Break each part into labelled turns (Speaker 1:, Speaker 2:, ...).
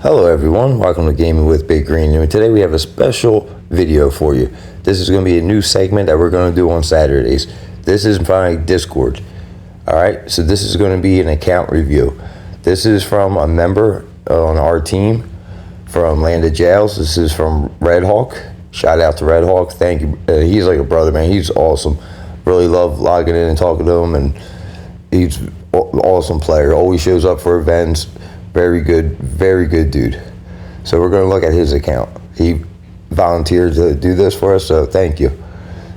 Speaker 1: Hello everyone, welcome to Gaming with Big Green, and today we have a special video for you. This is going to be a new segment that we're going to do on Saturdays. This is my Discord. Alright, so this is going to be an account review. This is from a member on our team from Land of Jails. This is from Red Hawk. Shout out to Red Hawk. Thank you. He's like a brother, man. He's awesome. Really love logging in and talking to him, and he's an awesome player. Always shows up for events. Very good dude. So we're going to look at his account. He volunteered to do this for us, so thank you.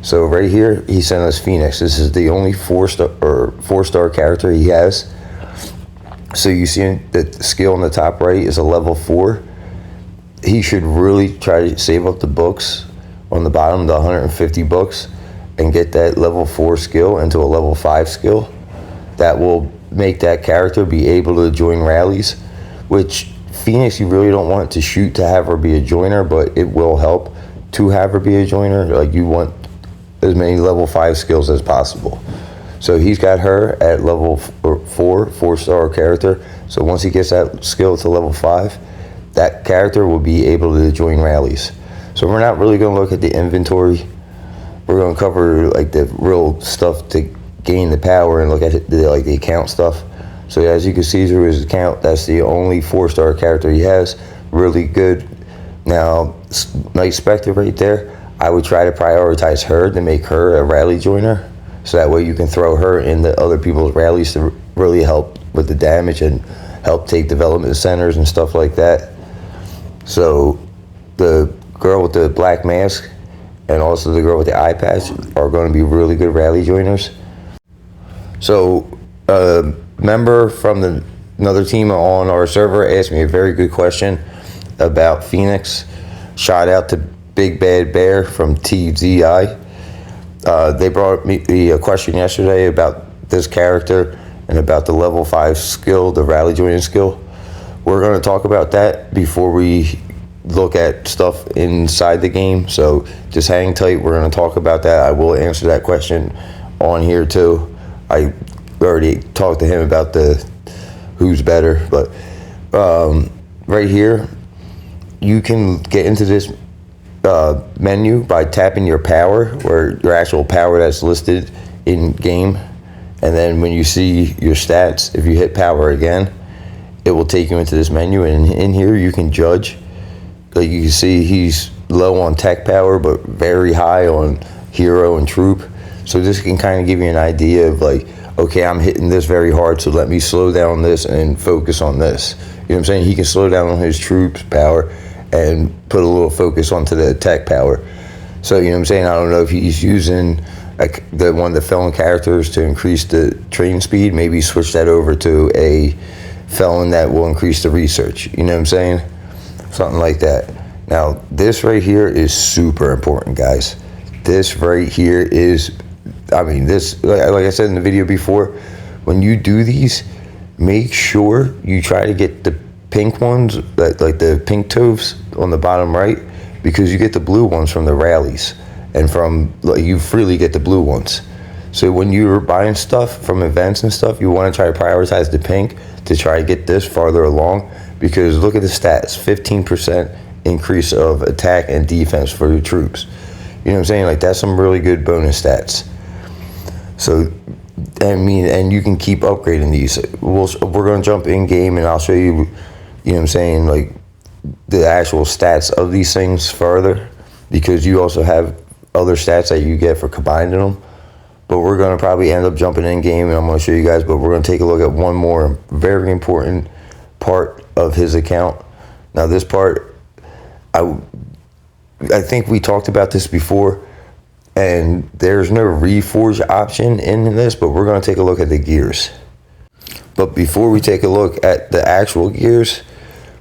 Speaker 1: So right here, he sent us Phoenix. This is the only four-star character he has. So you see that the skill on the top right is a level 4. He should really try to save up the books on the bottom, the 150 books, and get that level 4 skill into a level 5 skill. That will make that character be able to join rallies, which Phoenix, you really don't want to shoot to have her be a joiner, but it will help to have her be a joiner. Like, you want as many level 5 skills as possible. So he's got her at level 4-star character. So once he gets that skill to level 5, that character will be able to join rallies. So we're not really going to look at the inventory. We're going to cover like the real stuff to gain the power and look at the account stuff. So as you can see through his account, that's the only 4-star character he has. Really good. Now, Night Spectre right there, I would try to prioritize her to make her a rally joiner, so that way you can throw her into other people's rallies to really help with the damage and help take development centers and stuff like that. So the girl with the black mask and also the girl with the eye patch are going to be really good rally joiners. So a member from another team on our server asked me a very good question about Phoenix. Shout out to Big Bad Bear from TZI. They brought me a question yesterday about this character and about the level 5 skill, the rally joining skill. We're going to talk about that before we look at stuff inside the game. So just hang tight. We're going to talk about that. I will answer that question on here too. I already talked to him about the who's better, but right here, you can get into this menu by tapping your power, or your actual power that's listed in game. And then when you see your stats, if you hit power again, it will take you into this menu, and in here you can judge. Like you can see, he's low on tech power but very high on hero and troop. So this can kind of give you an idea of like, okay, I'm hitting this very hard, so let me slow down this and focus on this. You know what I'm saying? He can slow down on his troops power and put a little focus onto the attack power. So, you know what I'm saying? I don't know if he's using one of the felon characters to increase the train speed. Maybe switch that over to a felon that will increase the research. You know what I'm saying? Something like that. Now, this right here is super important, guys. This right here is, I mean, this, like I said in the video before, when you do these, make sure you try to get the pink ones, like the pink toves on the bottom right, because you get the blue ones from the rallies, and you freely get the blue ones. So when you're buying stuff from events and stuff, you want to try to prioritize the pink to try to get this farther along, because look at the stats, 15% increase of attack and defense for your troops. You know what I'm saying? Like, that's some really good bonus stats. So, I mean, and you can keep upgrading these. We're going to jump in game, and I'll show you, you know what I'm saying, like the actual stats of these things further, because you also have other stats that you get for combining them. But we're going to probably end up jumping in game, and I'm going to show you guys, but we're going to take a look at one more very important part of his account. Now, this part, I think we talked about this before, and there's no reforge option in this, but we're going to take a look at the gears. But before we take a look at the actual gears,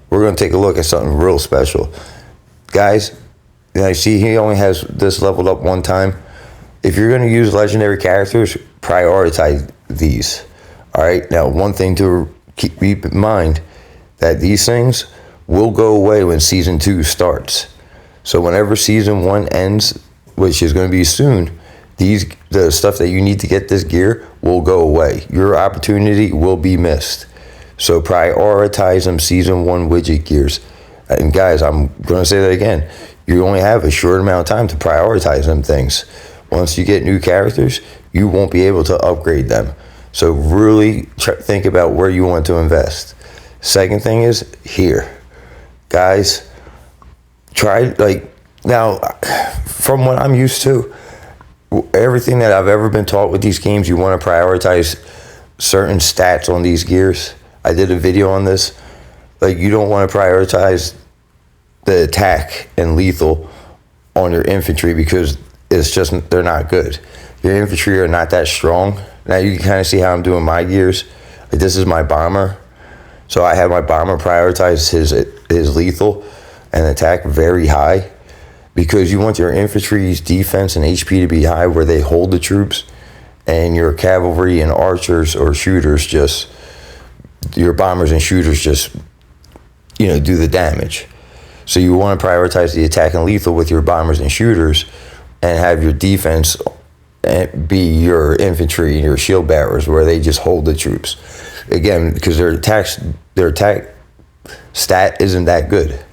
Speaker 1: we're going to take a look at something real special. Guys, I see he only has this leveled up one time. If you're going to use legendary characters, prioritize these. All right, now one thing to keep in mind, that these things will go away when Season 2 starts. So whenever Season 1 ends, which is going to be soon, the stuff that you need to get this gear will go away. Your opportunity will be missed. So prioritize them season 1 widget gears. And guys, I'm going to say that again. You only have a short amount of time to prioritize them things. Once you get new characters, you won't be able to upgrade them. So really think about where you want to invest. Second thing is here. Guys, try, now, from what I'm used to, everything that I've ever been taught with these games, you want to prioritize certain stats on these gears. I did a video on this. You don't want to prioritize the attack and lethal on your infantry because it's just, they're not good. Your infantry are not that strong. Now you can kind of see how I'm doing my gears. This is my bomber. So I have my bomber prioritize his lethal and attack very high because you want your infantry's defense and HP to be high where they hold the troops, and your cavalry and archers or shooters your bombers and shooters just, do the damage. So you want to prioritize the attack and lethal with your bombers and shooters and have your defense be your infantry and your shield bearers where they just hold the troops. Again, because their attack stat isn't that good.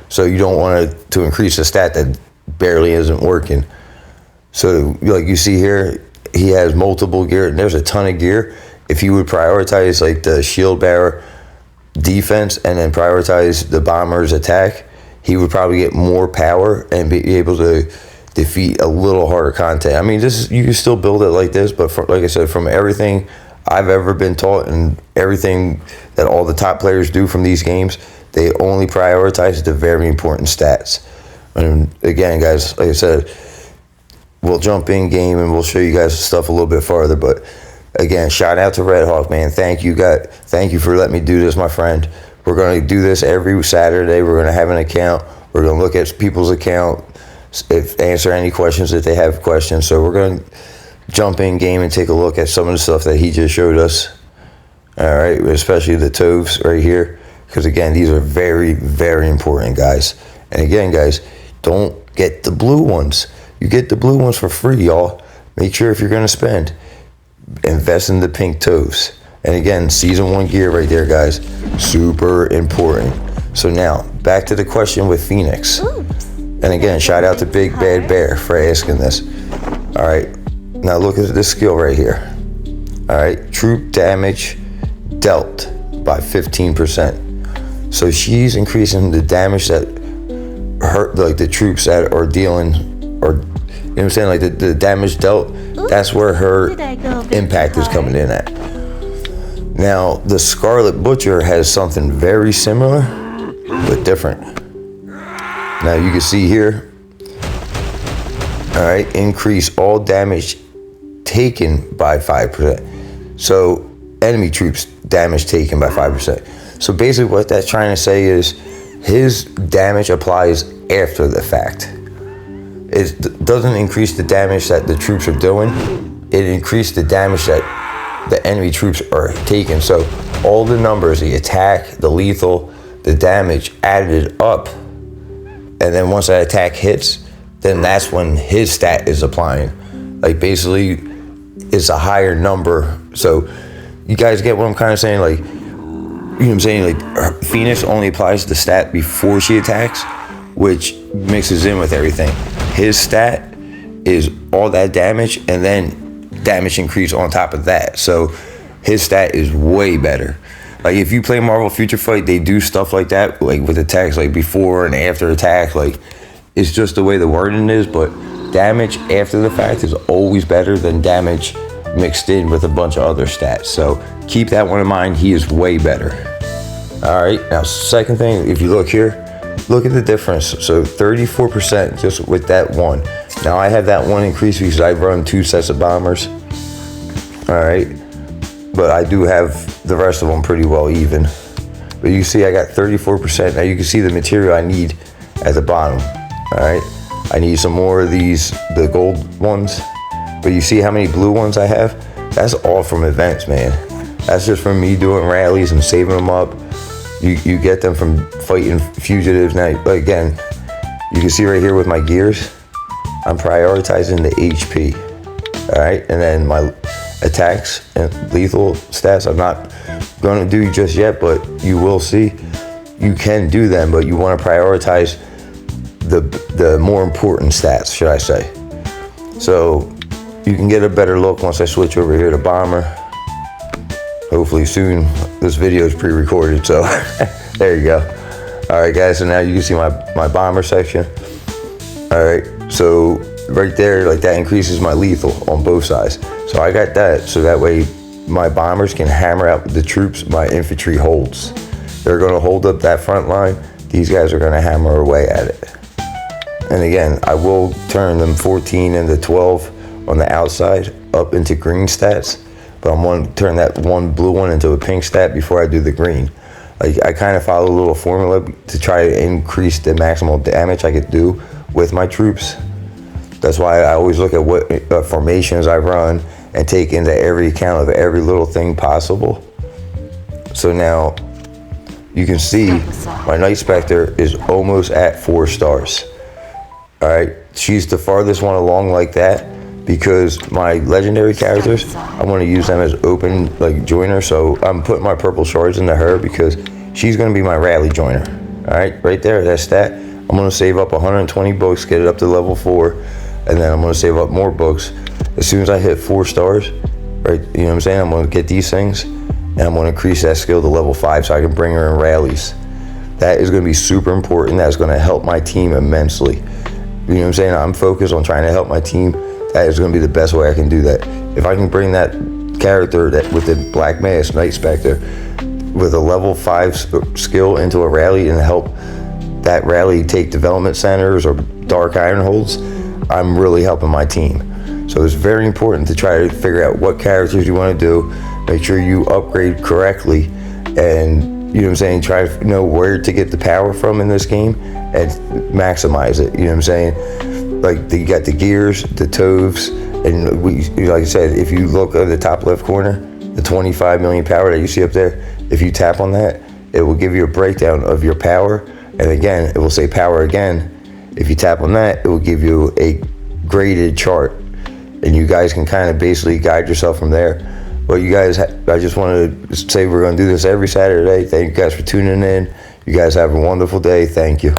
Speaker 1: So you don't want to increase a stat that barely isn't working. So you see here, he has multiple gear, and there's a ton of gear. If you would prioritize the shield bearer defense and then prioritize the bomber's attack, he would probably get more power and be able to defeat a little harder content. I mean, you can still build it like this, but like I said, from everything I've ever been taught and everything that all the top players do from these games, they only prioritize the very important stats. And again, guys, like I said, we'll jump in game and we'll show you guys stuff a little bit farther. But again, shout out to Red Hawk, man. Thank you for letting me do this, my friend. We're going to do this every Saturday. We're going to have an account. We're going to look at people's account, answer any questions if they have questions. So we're going to jump in game and take a look at some of the stuff that he just showed us. All right, especially the toves right here, because again, these are very, very important, guys. And again, guys, don't get the blue ones. You get the blue ones for free, y'all. Make sure if you're going to spend, invest in the pink toves. And again, season 1 gear right there, guys, super important. So now back to the question with Phoenix. And again, shout out to Big Bad Bear for asking this. All right, now look at this skill right here. All right, troop damage dealt by 15%. So she's increasing the damage that the troops that are dealing, or what I'm saying, the damage dealt. That's where her impact is coming in at. Now the Scarlet Butcher has something very similar but different. Now you can see here, all right, increase all damage taken by 5%. So enemy troops damage taken by 5%. So basically what that's trying to say is his damage applies after the fact. It doesn't increase the damage that the troops are doing. It increased the damage that the enemy troops are taking. So all the numbers, the attack, the lethal, the damage added up. And then once that attack hits, then that's when his stat is applying. Basically, it's a higher number. So you guys get what I'm kind of saying? You know what I'm saying? Phoenix only applies the stat before she attacks, which mixes in with everything. His stat is all that damage and then damage increase on top of that. So his stat is way better. If you play Marvel Future Fight, they do stuff like that, with attacks, before and after attack. It's just the way the wording is, but damage after the fact is always better than damage mixed in with a bunch of other stats. So keep that one in mind. He is way better. All right, now second thing, if you look here, look at the difference. So 34% just with that one. Now I have that one increase because I run 2 sets of bombers. All right, but I do have the rest of them pretty well even. But you see I got 34%. Now you can see the material I need at the bottom. All right, I need some more of these, the gold ones. But you see how many blue ones I have? That's all from events, man. That's just from me doing rallies and saving them up. You get them from fighting fugitives. Now, again, you can see right here with my gears, I'm prioritizing the HP. All right, and then my attacks and lethal stats, I'm not going to do just yet, but you will see. You can do them, but you want to prioritize the more important stats, should I say. So you can get a better look once I switch over here to bomber. Hopefully soon. This video is pre-recorded, so there you go. All right, guys, so now you can see my bomber section. All right, so right there, like that increases my lethal on both sides. So I got that, so that way my bombers can hammer out the troops my infantry holds. They're gonna hold up that front line. These guys are gonna hammer away at it. And again, I will turn them 14 into 12 on the outside up into green stats, but I'm going to turn that one blue one into a pink stat before I do the green. Like, I kind of follow a little formula to try to increase the maximal damage I could do with my troops. That's why I always look at what formations I run and take into every account of every little thing possible. So now you can see my Night Spectre is almost at 4 stars. All right, she's the farthest one along like that, because my legendary characters, I want to use them as open like joiner. So I'm putting my purple shards into her because she's going to be my rally joiner. All right, right there, that stat. I'm going to save up 120 books, get it up to level 4, and then I'm going to save up more books. As soon as I hit 4 stars, right, you know what I'm saying, I'm going to get these things, and I'm going to increase that skill to level 5 so I can bring her in rallies. That is going to be super important. That's going to help my team immensely. You know what I'm saying? I'm focused on trying to help my team. That is going to be the best way I can do that. If I can bring that character that with the Black Mask, Night Spectre, with a level 5 skill into a rally and help that rally take development centers or dark iron holds, I'm really helping my team. So it's very important to try to figure out what characters you want to do, make sure you upgrade correctly, and you know what I'm saying, try to know where to get the power from in this game and maximize it. You know what I'm saying? Like, you got the gears, the toves, and like I said, if you look at the top left corner, the 25 million power that you see up there, if you tap on that, it will give you a breakdown of your power. And again, it will say power again. If you tap on that, it will give you a graded chart. And you guys can kind of basically guide yourself from there. But you guys, I just wanted to say we're going to do this every Saturday. Thank you guys for tuning in. You guys have a wonderful day. Thank you.